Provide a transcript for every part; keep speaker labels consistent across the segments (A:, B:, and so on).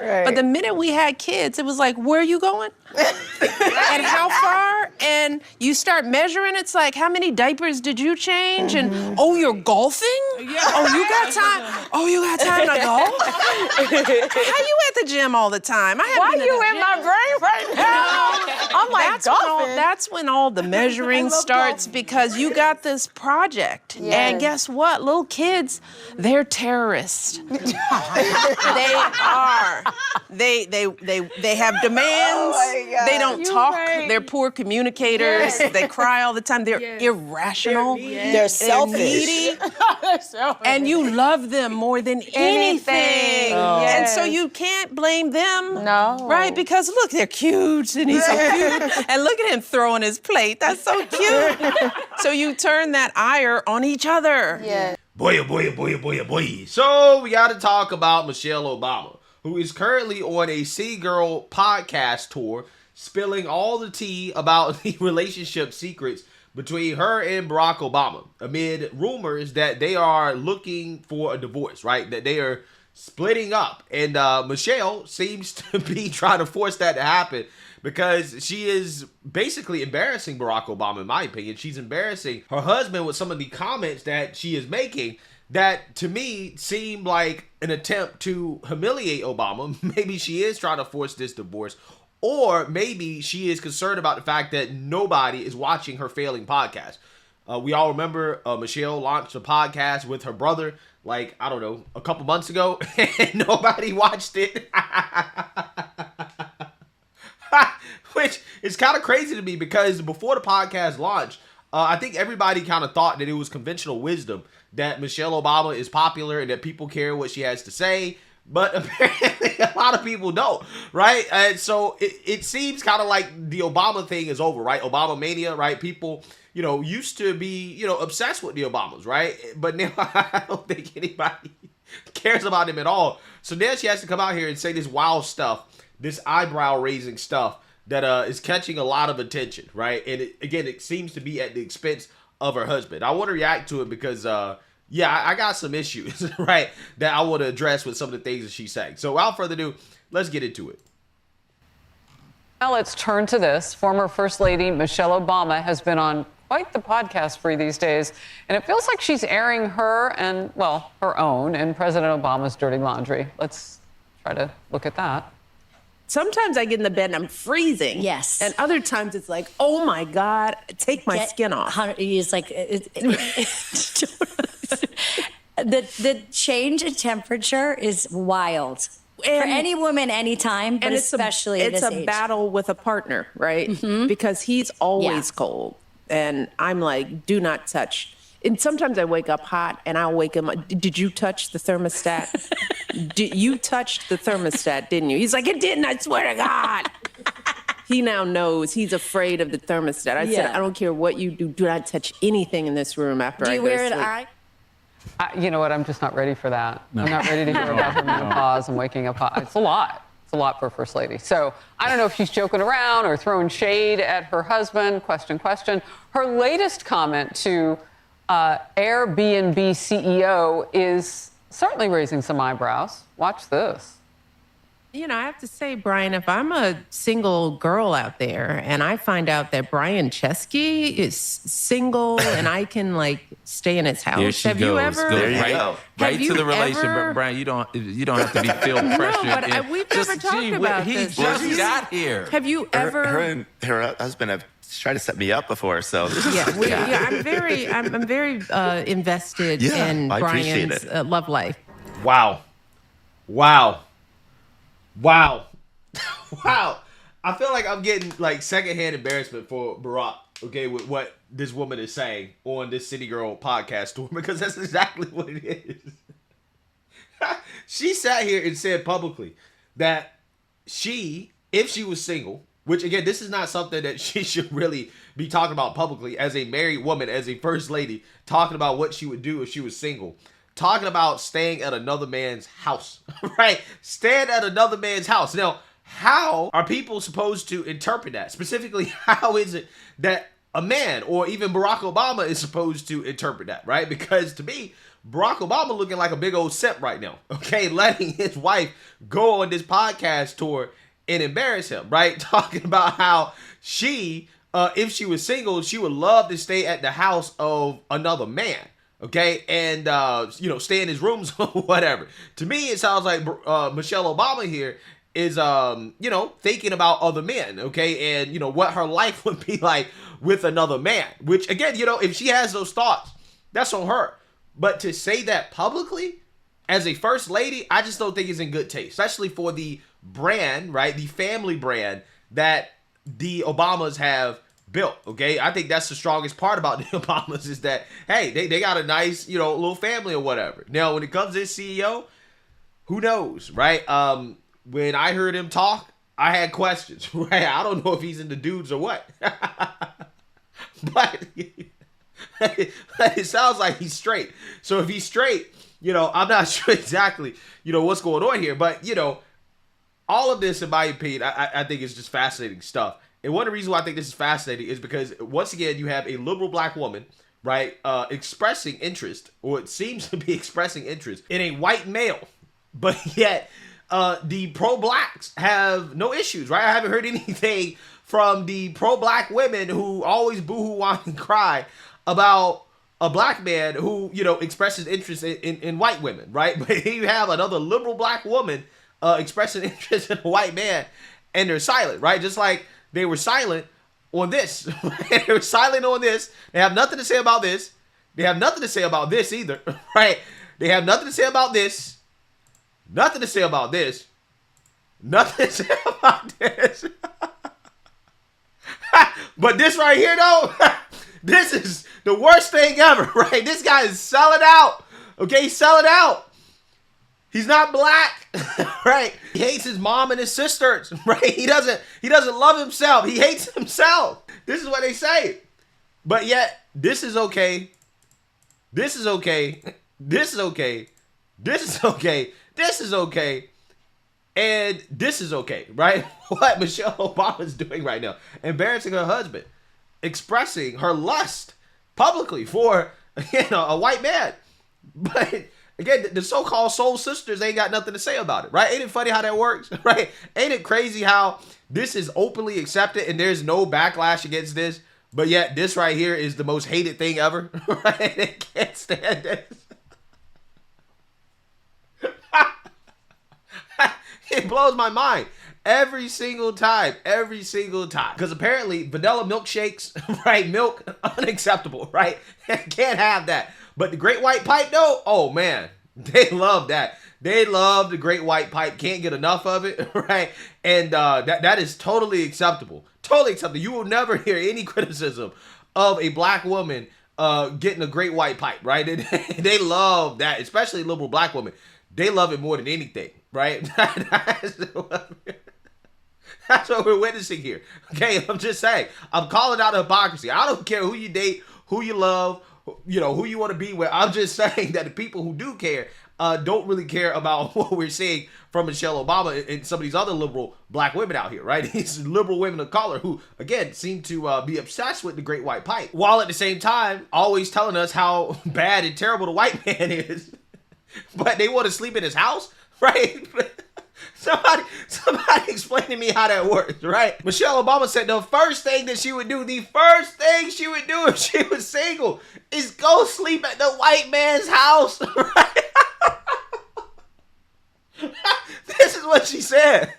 A: much.
B: Right.
A: But the minute we had kids, it was like, where are you going? And how far? And you start measuring, it's like, how many diapers did you change? And, oh, you're golfing?
C: Yeah.
A: Oh, you got time? Oh, you got time to golf? How you at the gym all the time?
B: Why you in my brain right now? I'm like,
A: that's when all the measuring starts because you got this project.
B: Yes.
A: And guess what? Little kids, they're terrorists. They are. They have demands. They don't talk.
B: right.
A: They're poor communicators. They cry all the time. They're irrational.
D: They're selfish.
A: Needy. And you love them more than anything. And so you can't blame them.
B: No.
A: Right? Because look, they're cute and he's so cute. And look at him throwing his plate. That's so cute. So you turn that ire on each other.
B: Yeah.
E: Boy, oh boy, oh boy, oh boy, oh boy. So we got to talk about Michelle Obama, who is currently on a City Girl podcast tour, spilling all the tea about the relationship secrets between her and Barack Obama, amid rumors that they are looking for a divorce, right? That they are splitting up. And Michelle seems to be trying to force that to happen because she is basically embarrassing Barack Obama, in my opinion. She's embarrassing her husband with some of the comments that she is making that, to me, seem like an attempt to humiliate Obama. Maybe she is trying to force this divorce, or maybe she is concerned about the fact that nobody is watching her failing podcast. We all remember Michelle launched a podcast with her brother, like, I don't know, a couple months ago, and nobody watched it. Which is kind of crazy to me because before the podcast launched, I think everybody kind of thought that it was conventional wisdom that Michelle Obama is popular and that people care what she has to say. But apparently a lot of people don't, right? And so it seems kind of like the Obama thing is over, right? Obama mania, right? People, used to be, obsessed with the Obamas, right? But now I don't think anybody cares about them at all. So now she has to come out here and say this wild stuff, this eyebrow-raising stuff that is catching a lot of attention, right? And it seems to be at the expense of her husband. I want to react to it because, I got some issues, right, that I want to address with some of the things that she's saying. So without further ado, let's get into it.
F: Now let's turn to this. Former First Lady Michelle Obama has been on quite the podcast spree these days, and it feels like she's airing her own and President Obama's dirty laundry. Let's try to look at that.
A: Sometimes I get in the bed and I'm freezing.
D: Yes.
A: And other times it's like, oh my God, take my skin off.
D: It's like the change in temperature is wild for any woman, anytime, but especially at this age.
A: It's a battle with a partner, right? Mm-hmm. Because he's always cold, and I'm like, do not touch. And sometimes I wake up hot, and I'll wake him up. Did you touch the thermostat? You touched the thermostat, didn't you? He's like, it didn't, I swear to God. He now knows. He's afraid of the thermostat. I said, I don't care what you do. Do not touch anything in this room after I go to sleep.
D: Do you wear an eye?
F: You know what? I'm just not ready for that. No. I'm not ready to hear about her menopause and waking up hot. It's a lot. It's a lot for a First Lady. So I don't know if she's joking around or throwing shade at her husband. Question. Her latest comment to Airbnb CEO is certainly raising some eyebrows. Watch this.
A: I have to say, Brian, if I'm a single girl out there and I find out that Brian Chesky is single and I can stay in his house,
C: There she
A: have
C: goes.
A: you ever?
C: There you go. Right to the relationship,
A: ever-
C: but Brian, you don't have to be feel pressured.
A: No, but we've never talked about
C: he
A: this.
C: just got here.
A: Have you ever?
G: Her and her husband have tried to set me up before, so
A: I'm very invested in
G: I appreciate
A: Brian's
G: it.
A: love life.
E: Wow. I feel like I'm getting secondhand embarrassment for Barack, okay, with what this woman is saying on this City Girl podcast tour, because that's exactly what it is. She sat here and said publicly that if she was single, which again, this is not something that she should really be talking about publicly as a married woman, as a first lady, talking about what she would do if she was single. Talking about staying at another man's house, right? Staying at another man's house. Now, how are people supposed to interpret that? Specifically, how is it that a man, or even Barack Obama is supposed to interpret that, right? Because to me, Barack Obama looking like a big old simp right now, okay? Letting his wife go on this podcast tour and embarrass him, right? Talking about how she, if she was single, she would love to stay at the house of another man, okay? And, stay in his rooms or whatever. To me, it sounds like Michelle Obama here is, thinking about other men, okay? And, what her life would be like with another man. Which, again, if she has those thoughts, that's on her. But to say that publicly as a first lady, I just don't think it's in good taste. Especially for the brand, right? The family brand that the Obamas have built, okay? I think that's the strongest part about the Obamas is that, hey, they got a nice, little family or whatever. Now, when it comes to this CEO, who knows, right? When I heard him talk, I had questions, right? I don't know if he's into dudes or what. But it sounds like he's straight. So if he's straight, I'm not sure exactly, what's going on here. But, all of this, in my opinion, I think is just fascinating stuff. And one of the reasons why I think this is fascinating is because, once again, you have a liberal black woman, right, expressing interest, or it seems to be expressing interest, in a white male. But yet, the pro-blacks have no issues, right? I haven't heard anything from the pro-black women who always boo-hoo, whine, and cry about a black man who, expresses interest in white women, right? But here you have another liberal black woman expressing interest in a white man, and they're silent, right? Just like they were silent on this. They were silent on this. They have nothing to say about this. They have nothing to say about this either, right? They have nothing to say about this. Nothing to say about this. Nothing to say about this. But this right here, though, this is the worst thing ever, right? This guy is selling out. Okay, he's selling out. He's not black, right? He hates his mom and his sisters, right? He doesn't love himself. He hates himself. This is what they say. But yet, this is okay. This is okay. This is okay. This is okay. This is okay. And this is okay, right? What Michelle Obama is doing right now. Embarrassing her husband. Expressing her lust publicly for, a white man. But again, the so-called soul sisters ain't got nothing to say about it, right? Ain't it funny how that works, right? Ain't it crazy how this is openly accepted and there's no backlash against this, but yet this right here is the most hated thing ever, right? They can't stand this. It blows my mind every single time. Because apparently vanilla milkshakes, right? Milk, unacceptable, right? Can't have that. But the Great White Pipe, though, oh man, they love that. They love the Great White Pipe. Can't get enough of it, right? And that is totally acceptable. Totally acceptable. You will never hear any criticism of a black woman getting a Great White Pipe, right? They love that, especially liberal black women. They love it more than anything, right? That's what we're witnessing here. Okay, I'm just saying. I'm calling out hypocrisy. I don't care who you date, who you love, who you want to be with. I'm just saying that the people who do care don't really care about what we're seeing from Michelle Obama and some of these other liberal black women out here, right? These liberal women of color who, again, seem to be obsessed with the Great White Pipe, while at the same time always telling us how bad and terrible the white man is. But they want to sleep in his house, right? Somebody explain to me how that works, right? Michelle Obama said the first thing she would do if she was single is go sleep at the white man's house, right? This is what she said.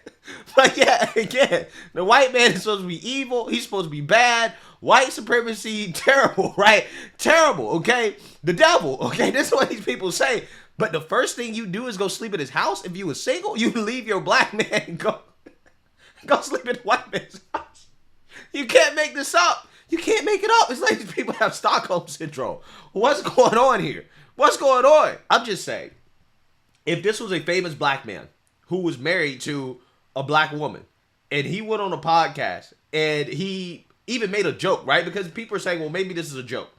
E: But yeah, again, the white man is supposed to be evil. He's supposed to be bad. White supremacy, terrible, right? Terrible, okay? The devil, okay? This is what these people say. But the first thing you do is go sleep at his house. If you were single, you leave your black man and go sleep at the white man's house. You can't make this up. You can't make it up. It's like these people have Stockholm Syndrome. What's going on here? What's going on? I'm just saying, if this was a famous black man who was married to a black woman and he went on a podcast and he even made a joke, right? Because people are saying, well, maybe this is a joke.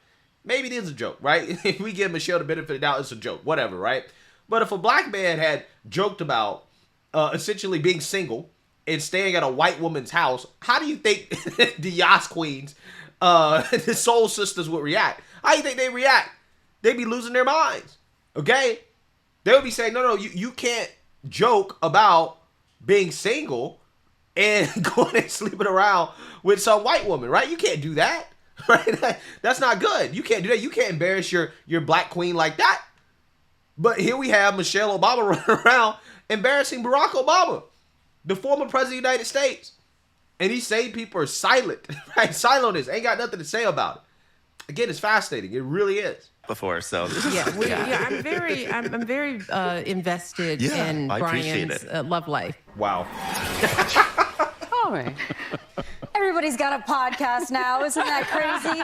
E: Maybe it is a joke, right? If we give Michelle the benefit of the doubt, it's a joke, whatever, right? But if a black man had joked about essentially being single and staying at a white woman's house, how do you think the Yas Queens the soul sisters would react. How do you think they react? They'd be losing their minds. Okay? They would be saying, no, you can't joke about being single and going and sleeping around with some white woman, right? You can't do that, right? That's not good. You can't do that. You can't embarrass your black queen like that. But here we have Michelle Obama running around embarrassing Barack Obama, the former president of the United States. And these same people are silent, right? Silent on this. Ain't got nothing to say about it. Again, it's fascinating. It really is.
G: Before, so
A: I'm very invested in
G: I appreciate
A: Brian's love life.
E: Wow.
F: Tell me.
B: Everybody's got a podcast now. Isn't that crazy?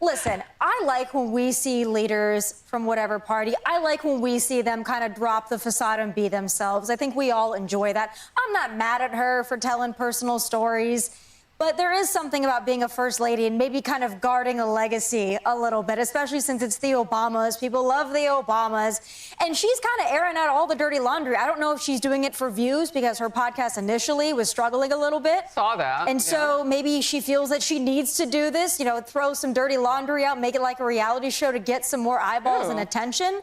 B: Listen, I like when we see leaders from whatever party. I like when we see them kind of drop the facade and be themselves. I think we all enjoy that. I'm not mad at her for telling personal stories. But there is something about being a first lady and maybe kind of guarding a legacy a little bit, especially since it's the Obamas. People love the Obamas. And she's kind of airing out all the dirty laundry. I don't know if she's doing it for views because her podcast initially was struggling a little bit.
F: Saw that.
B: And so maybe she feels that she needs to do this, you know, throw some dirty laundry out, make it like a reality show to get some more eyeballs and attention.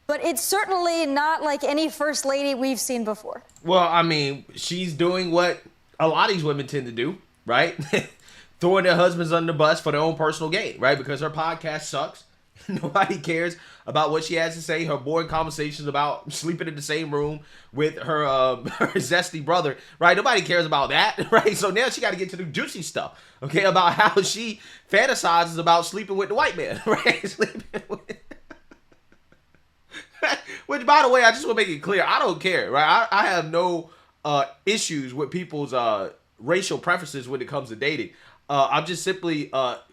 B: But it's certainly not like any first lady we've seen before.
E: Well, I mean, she's doing what a lot of these women tend to do. Right? Throwing their husbands under the bus for their own personal gain, right? Because her podcast sucks. Nobody cares about what she has to say. Her boring conversations about sleeping in the same room with her her zesty brother, right? Nobody cares about that, right? So now she got to get to the juicy stuff, okay? About how she fantasizes about sleeping with the white man, right? Sleeping with... Which, by the way, I just want to make it clear, I don't care, right? I have no issues with people's racial preferences when it comes to dating. I'm just simply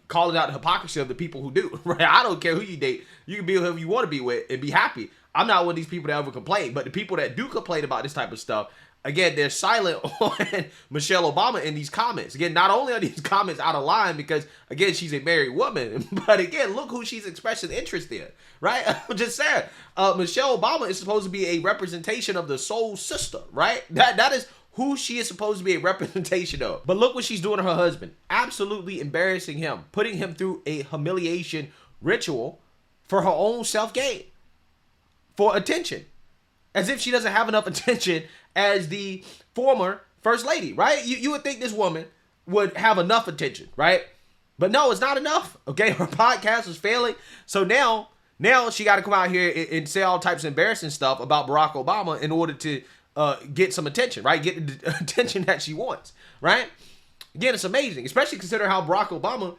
E: calling out the hypocrisy of the people who do, right? I don't care who you date. You can be with whoever you want to be with and be happy. I'm not one of these people that ever complain, but the people that do complain about this type of stuff, again, they're silent on Michelle Obama in these comments. Again, not only are these comments out of line because, again, she's a married woman, but again, look who she's expressing interest in, right? I'm just saying, Michelle Obama is supposed to be a representation of the soul sister, right? That is who she is supposed to be a representation of. But look what she's doing to her husband. Absolutely embarrassing him. Putting him through a humiliation ritual for her own self-gain. For attention. As if she doesn't have enough attention as the former first lady, right? You would think this woman would have enough attention, right? But no, it's not enough. Okay, her podcast was failing. So now she got to come out here and say all types of embarrassing stuff about Barack Obama in order to get some attention, right? Get the attention that she wants, right? Again, it's amazing, especially considering how Barack Obama,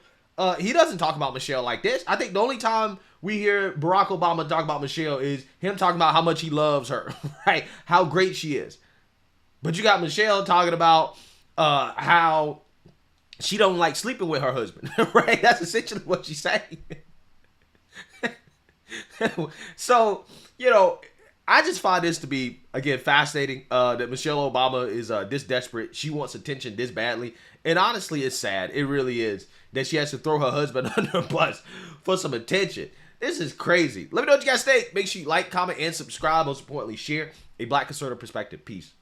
E: he doesn't talk about Michelle like this. I think the only time we hear Barack Obama talk about Michelle is him talking about how much he loves her, right? How great she is. But you got Michelle talking about how she don't like sleeping with her husband, right? That's essentially what she's saying. So, you know, I just find this to be, again, fascinating that Michelle Obama is this desperate. She wants attention this badly. And honestly, it's sad. It really is that she has to throw her husband under a bus for some attention. This is crazy. Let me know what you guys think. Make sure you like, comment, and subscribe. Most importantly, share a Black conservative perspective. Peace.